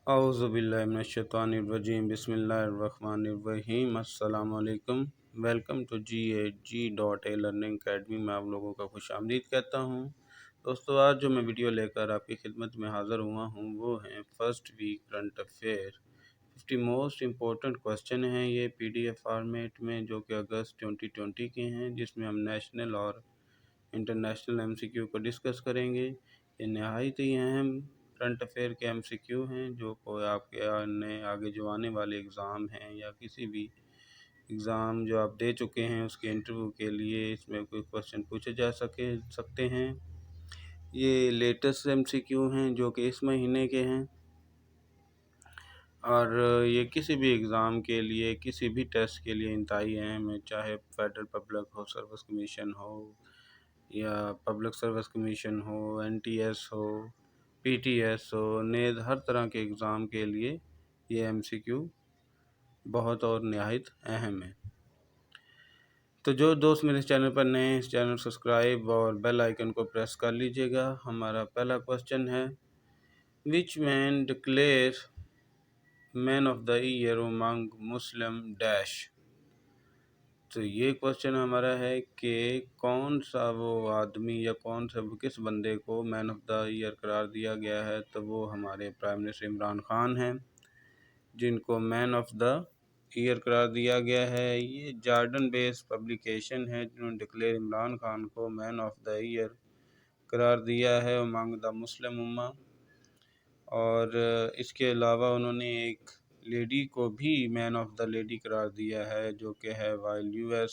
اعوذ باللہ من الشیطان الرجیم بسم اللہ الرحمن الرحیم السلام علیکم۔ Welcome to GHG.A learning academy میں آپ لوگوں کا خوش آمدید کہتا ہوں۔ دوستو، آج جو میں ویڈیو لے کر آپ کی خدمت میں حاضر ہوا ہوں وہ ہیں first week current affair 50 most important question ہیں یہ PDF فارمیٹ میں، جو کہ اگست 2020 کے ہیں، جس میں ہم نیشنل اور انٹرنیشنل MCQ کو ڈسکس کریں گے۔ یہ نہایت ہی اہم کرنٹ افیئر کے MCQ ہیں، جو کوئی آپ کے آگے جو آنے والے اگزام ہیں یا کسی بھی اگزام جو آپ دے چکے ہیں اس کے انٹرویو کے لیے اس میں کوئی کوسچن پوچھے جا سکتے ہیں۔ یہ لیٹسٹ MCQ ہیں جو کہ اس مہینے کے ہیں، اور یہ کسی بھی اگزام کے لیے، کسی بھی ٹیسٹ کے لیے انتہائی اہم ہے، چاہے فیڈرل پبلک سروس کمیشن ہو یا پبلک سروس کمیشن ہو، NTS ہو، PTS ہو، نیز ہر طرح کے اگزام کے لیے یہ MCQ بہت اور نہایت اہم ہے۔ تو جو دوست میرے چینل پر نئے ہیں، اس چینل سبسکرائب اور بیل آئیکن کو پریس کر لیجئے گا۔ ہمارا پہلا کوسچن ہے which man declared man of the year among Muslim dash. تو یہ کوسچن ہمارا ہے کہ کون سا وہ آدمی یا کس بندے کو مین آف دا ایئر قرار دیا گیا ہے، تو وہ ہمارے پرائم منسٹر عمران خان ہیں، جن کو مین آف دا ایئر قرار دیا گیا ہے۔ یہ جارڈن بیس پبلیکیشن ہے جنہوں نے ڈکلیئر عمران خان کو مین آف دا ایئر قرار دیا ہے امنگ دا مسلم امہ۔ اور اس کے علاوہ انہوں نے ایک لیڈی کو بھی مین آف دا لیڈی قرار دیا ہے، جو کہ ہے وائل US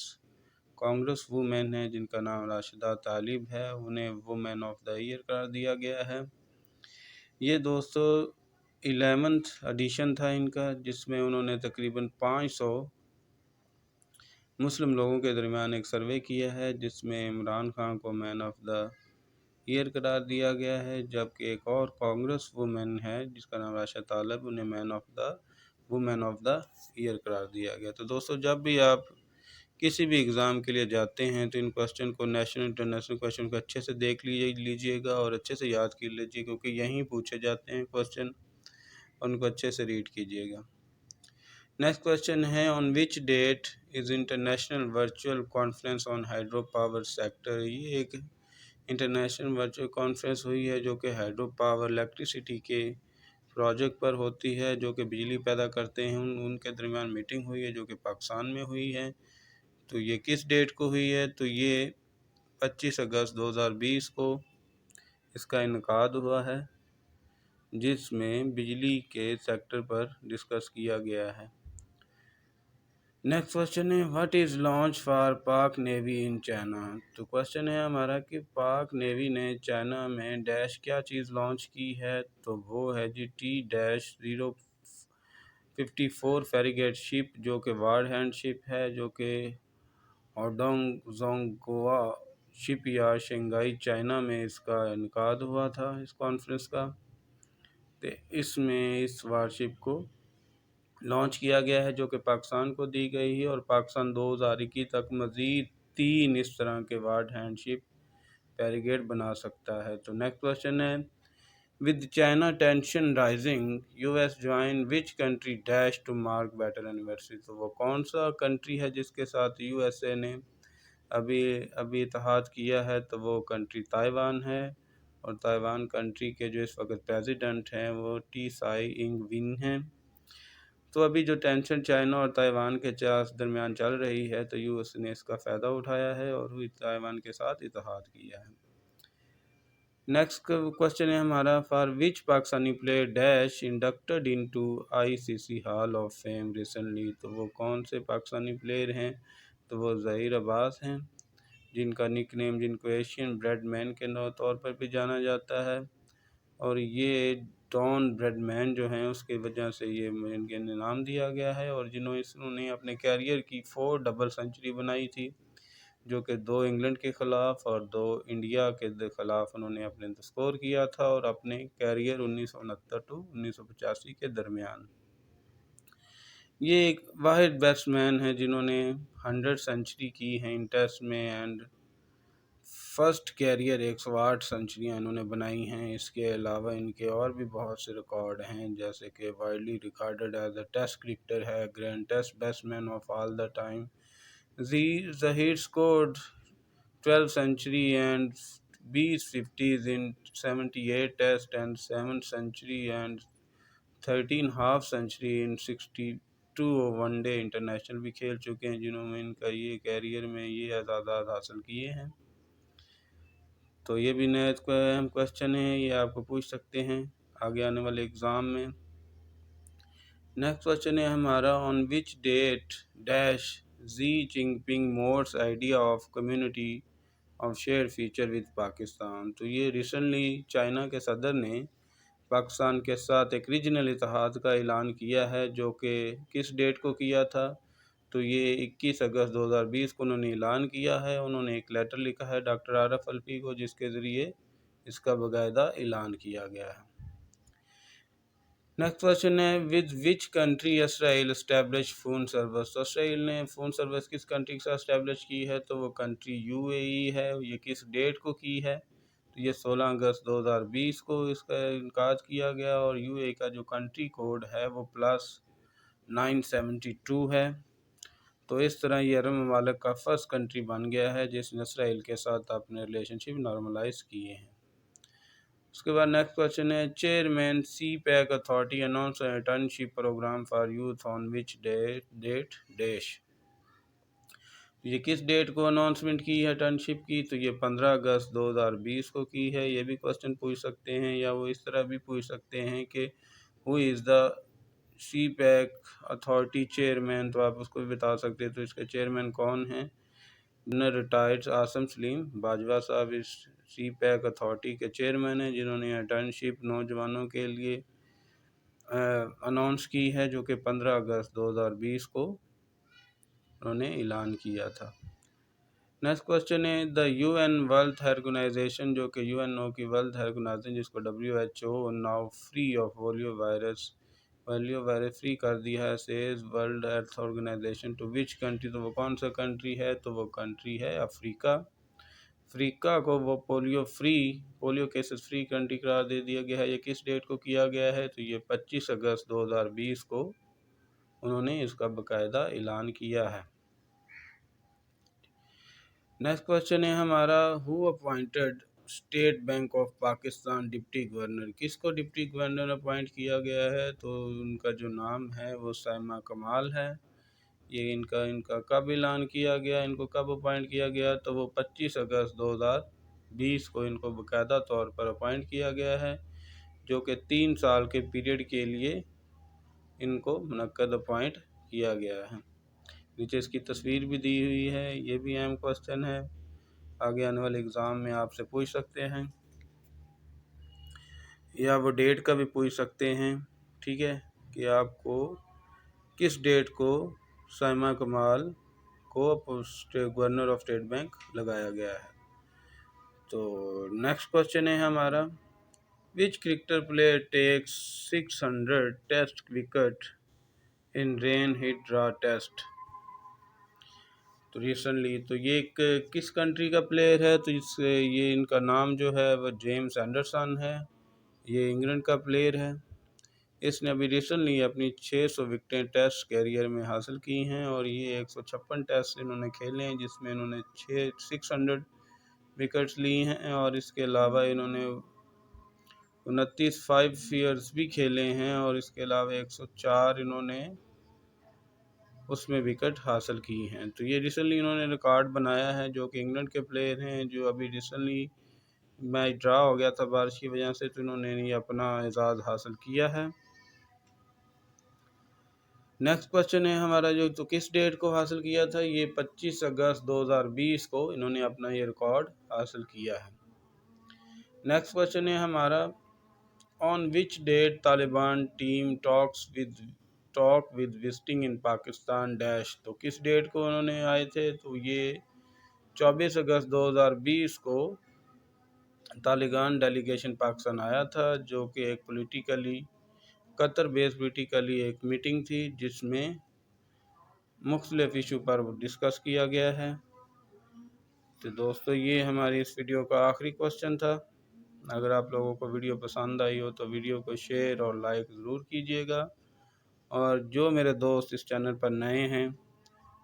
کانگریس وومین ہے، جن کا نام راشدہ طالب ہے، انہیں وومین آف دا ایئر قرار دیا گیا ہے۔ یہ دوستو 11th ایڈیشن تھا ان کا، جس میں انہوں نے تقریباً 500 مسلم لوگوں کے درمیان ایک سروے کیا ہے، جس میں عمران خان کو مین آف دا ایئر قرار دیا گیا ہے، جبکہ ایک اور کانگریس وومن ہے جس کا نام راشدہ طالب، انہیں وومین آف دا ایئر قرار دیا گیا۔ تو دوستو، جب بھی آپ کسی بھی اگزام کے لیے جاتے ہیں تو ان کوسچن کو، نیشنل انٹرنیشنل کوسچن کو اچھے سے دیکھ لیجئے گا اور اچھے سے یاد کر لیجئے، کیونکہ یہیں پوچھے جاتے ہیں کوسچن، ان کو اچھے سے ریڈ کیجئے گا۔ نیکسٹ کوسچن ہے on which date is international virtual conference on hydro power sector. یہ ایک انٹرنیشنل ورچوئل کانفرنس ہوئی ہے جو کہ ہائیڈرو پاور الیکٹریسٹی کے پروجیکٹ پر ہوتی ہے، جو کہ بجلی پیدا کرتے ہیں، ان کے درمیان میٹنگ ہوئی ہے جو کہ پاکستان میں ہوئی ہے۔ تو یہ کس ڈیٹ کو ہوئی ہے؟ تو یہ 25 اگست 2020 کو اس کا انعقاد ہوا ہے، جس میں بجلی کے سیکٹر پر ڈسکس کیا گیا ہے۔ نیکسٹ کوسچن ہے واٹ از لانچ فار پاک نیوی ان چائنا۔ تو کوسچن ہے ہمارا کہ پاک نیوی نے چائنا میں ڈیش کیا چیز لانچ کی ہے، تو وہ ہے جی T-054 فریگیٹ شپ، جو کہ وارڈ ہینڈ شپ ہے، جو کہ ہوڈونگ زونگگوا شپ یارڈ شنگھائی چائنا میں اس کا انعقاد ہوا تھا، اس کانفرنس کا۔ تو اس میں اس وار شپ کو لانچ کیا گیا ہے، جو کہ پاکستان کو دی گئی ہے، اور پاکستان 2021 تک مزید 3 اس طرح کے وارڈ ہینڈ شپ فریگیٹ بنا سکتا ہے۔ تو نیکسٹ کوسچن ہے with China tension rising US join which country dash to mark better anniversary۔ تو وہ کون سا کنٹری ہے جس کے ساتھ USA نے ابھی اتحاد کیا ہے؟ تو وہ کنٹری تائیوان ہے، اور تائیوان کنٹری کے جو اس وقت پریزیڈنٹ ہیں وہ ٹی سائی انگ ون ہیں۔ تو ابھی جو ٹینشن چائنا اور تائیوان کے درمیان چل رہی ہے، تو US نے اس کا فائدہ اٹھایا ہے اور تائیوان کے ساتھ اتحاد کیا ہے۔ نیکسٹ کوسچن ہے ہمارا for which Pakistani player dash inducted into ICC hall of fame recently. تو وہ کون سے پاکستانی پلیئر ہیں؟ تو وہ ظہیر عباس ہیں، جن کا نک نیم، جن کو ایشین بریڈ مین کے طور پر بھی جانا جاتا ہے، اور یہ ڈان بریڈ مین جو ہیں اس کی وجہ سے یہ ان کے نام دیا گیا ہے، اور انہوں نے اپنے کیریئر کی 4 ڈبل سنچری بنائی تھی، جو کہ 2 انگلینڈ کے خلاف اور 2 انڈیا کے خلاف انہوں نے اپنے سکور کیا تھا، اور اپنے کیریئر 1969 ٹو 1985 کے درمیان۔ یہ ایک واحد بیٹسمین ہے جنہوں نے 100 سنچری کی ہیں ان ٹیسٹ میں، اینڈ فرسٹ کیریئر 108 سنچریاں انہوں نے بنائی ہیں۔ اس کے علاوہ ان کے اور بھی بہت سے ریکارڈ ہیں، جیسے کہ widely recorded as a test cricketer ہے، greatest batsman of all the time. Zaheer scored 12 century and 20 50s in 78 Test and 7 century and 13 half century in 62 one day international بھی کھیل چکے ہیں، جنہوں میں ان کا یہ کیریئر میں یہ اعزازات حاصل کیے ہیں۔ تو یہ بھی نہایت اہم کوشچن ہے، یہ آپ کو پوچھ سکتے ہیں آگے آنے والے اگزام میں۔ نیکسٹ کوشچن ہے ہمارا، on which date dash Xi Jinping mods idea of community of share future with Pakistan. تو یہ ریسنٹلی چائنا کے صدر نے پاکستان کے ساتھ ایک ریجنل اتحاد کا اعلان کیا ہے، جو کہ کس ڈیٹ کو کیا تھا؟ تو یہ 21 اگست 2020 کو انہوں نے اعلان کیا ہے۔ انہوں نے ایک لیٹر لکھا ہے ڈاکٹر عارف الفی کو، جس کے ذریعے اس کا باقاعدہ اعلان کیا گیا ہے۔ نیکسٹ کوشچن ہے، with which country Israel establish phone service. تو اسرائیل نے فون سروس کس کنٹری کے ساتھ اسٹیبلش کی ہے؟ تو وہ کنٹری UAE ہے۔ یہ کس ڈیٹ کو کی ہے؟ تو یہ 16 اگست 2020 کو اس کا انعقاد کیا گیا، اور UAE کا جو کنٹری کوڈ ہے وہ +972 ہے۔ تو اس طرح یہ عرب ممالک کا فرسٹ کنٹری بن گیا ہے جس نے اسرائیل کے ساتھ اپنے ریلیشن شپ نارملائز کیے ہیں۔ اس کے بعد نیکسٹ کوشچن ہے، chairman CPEC authority announce internship program for youth on which date dash. یہ کس ڈیٹ کو اناؤنسمنٹ کی ہے انٹرنشپ کی؟ تو یہ 15 اگست 2020 کو کی ہے۔ یہ بھی کوشچن پوچھ سکتے ہیں، یا وہ اس طرح بھی پوچھ سکتے ہیں کہ ہو از دا سی پیک اتھارٹی چیئرمین، تو آپ اس کو بھی بتا سکتے ہیں۔ تو اس کے چیئرمین کون ہیں؟ ریٹائرڈ عاصم سلیم باجوہ صاحب اس سی پیک اتھارٹی کے چیئرمین ہیں، جنہوں نے انٹرنشپ نوجوانوں کے لیے اناؤنس کی ہے، جو کہ 15 اگست 2020 کو انہوں نے اعلان کیا تھا۔ نیکسٹ کوشچن ہے، دا UN ورلڈ ہیلتھ آرگنائزیشن، جو کہ UNO کی ورلڈ ہیلتھ آرگنائزیشن جس کو WHO now free of polio virus free کر دیا ہے، says world health organisation to which country. تو وہ کون سا کنٹری ہے؟ تو وہ کنٹری ہے افریقہ۔ افریقہ کو وہ پولیو کیسز فری کنٹری قرار دے دیا گیا ہے۔ یہ کس ڈیٹ کو کیا گیا ہے؟ تو یہ 25 اگست 2020 کو انہوں نے اس کا باقاعدہ اعلان کیا ہے۔ نیکسٹ کوشچن ہے ہمارا، who appointed State Bank of Pakistan deputy governor. کس کو ڈپٹی گورنر اپوائنٹ کیا گیا ہے؟ تو ان کا جو نام ہے وہ سائمہ کمال ہے۔ یہ ان کا کب اعلان کیا گیا، ان کو کب اپوائنٹ کیا گیا؟ تو وہ 25 اگست 2020 کو ان کو باقاعدہ طور پر اپوائنٹ کیا گیا ہے، جو کہ 3 سال کے پیریڈ کے لیے ان کو منعقد اپوائنٹ کیا گیا ہے۔ نیچے اس کی تصویر بھی دی ہوئی ہے۔ یہ بھی اہم کوشچن ہے، آگے آنے والے اگزام میں آپ سے پوچھ سکتے ہیں، یا وہ ڈیٹ کا بھی پوچھ سکتے ہیں، ٹھیک ہے، کہ آپ کو کس ڈیٹ کو سائمہ کمال کو گورنر آف اسٹیٹ بینک لگایا گیا ہے۔ تو نیکسٹ کوشچن ہے ہمارا، which cricketer player takes 600 test wicket in rain hit draw test. تو ریسنٹلی تو یہ کس کنٹری کا پلیئر ہے؟ تو یہ ان کا نام جو ہے وہ جیمز اینڈرسن ہے، یہ انگلینڈ کا پلیئر ہے۔ اس نے ابھی ریسنٹلی اپنی 600 وکٹیں ٹیسٹ کیریئر میں حاصل کی ہیں، اور یہ 156 ٹیسٹ انہوں نے کھیلے ہیں، جس میں انہوں نے 600 وکٹس لی ہیں، اور اس کے علاوہ انہوں نے 29 5 ایئرز بھی کھیلے ہیں، اور اس کے علاوہ 104 انہوں نے اس میں وکٹ حاصل کی ہیں۔ تو یہ ریسنٹلی انہوں نے ریکارڈ بنایا ہے، جو کہ انگلینڈ کے پلیئر ہیں، جو ابھی ریسنٹلی میچ ڈرا ہو گیا تھا بارش کی وجہ سے، تو انہوں نے یہ اپنا اعزاز حاصل کیا ہے۔ نیکسٹ کوشچن ہے ہمارا، جو تو کس ڈیٹ کو حاصل کیا تھا؟ یہ 25 اگست 2020 کو انہوں نے اپنا یہ ریکارڈ حاصل کیا ہے۔ نیکسٹ کوشچن ہے ہمارا، on which date Taliban team talk with visiting in Pakistan dash. تو کس ڈیٹ کو انہوں نے آئے تھے؟ تو یہ 24 اگست 2020 کو طالبان ڈیلیگیشن پاکستان آیا تھا، جو کہ ایک قطر بیس پولیٹیکلی ایک میٹنگ تھی، جس میں مختلف ایشو پر ڈسکس کیا گیا ہے۔ تو دوستو یہ ہماری اس ویڈیو کا آخری کوسچن تھا۔ اگر آپ لوگوں کو ویڈیو پسند آئی ہو تو ویڈیو کو شیئر اور لائک ضرور کیجیے گا، اور جو میرے دوست اس چینل پر نئے ہیں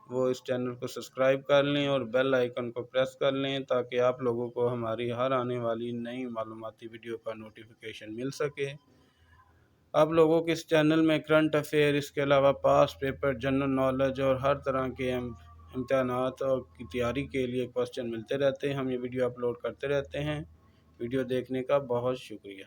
وہ اس چینل کو سبسکرائب کر لیں اور بیل آئیکن کو پریس کر لیں تاکہ آپ لوگوں کو ہماری ہر آنے والی نئی معلوماتی ویڈیو کا نوٹیفیکیشن مل سکے۔ آپ لوگوں کے اس چینل میں کرنٹ افیئر، اس کے علاوہ پاس پیپر، جنرل نالج اور ہر طرح کے امتحانات کی تیاری کے لیے کوسچن ملتے رہتے ہیں۔ ہم یہ ویڈیو اپلوڈ کرتے رہتے ہیں۔ ویڈیو دیکھنے کا بہت شکریہ۔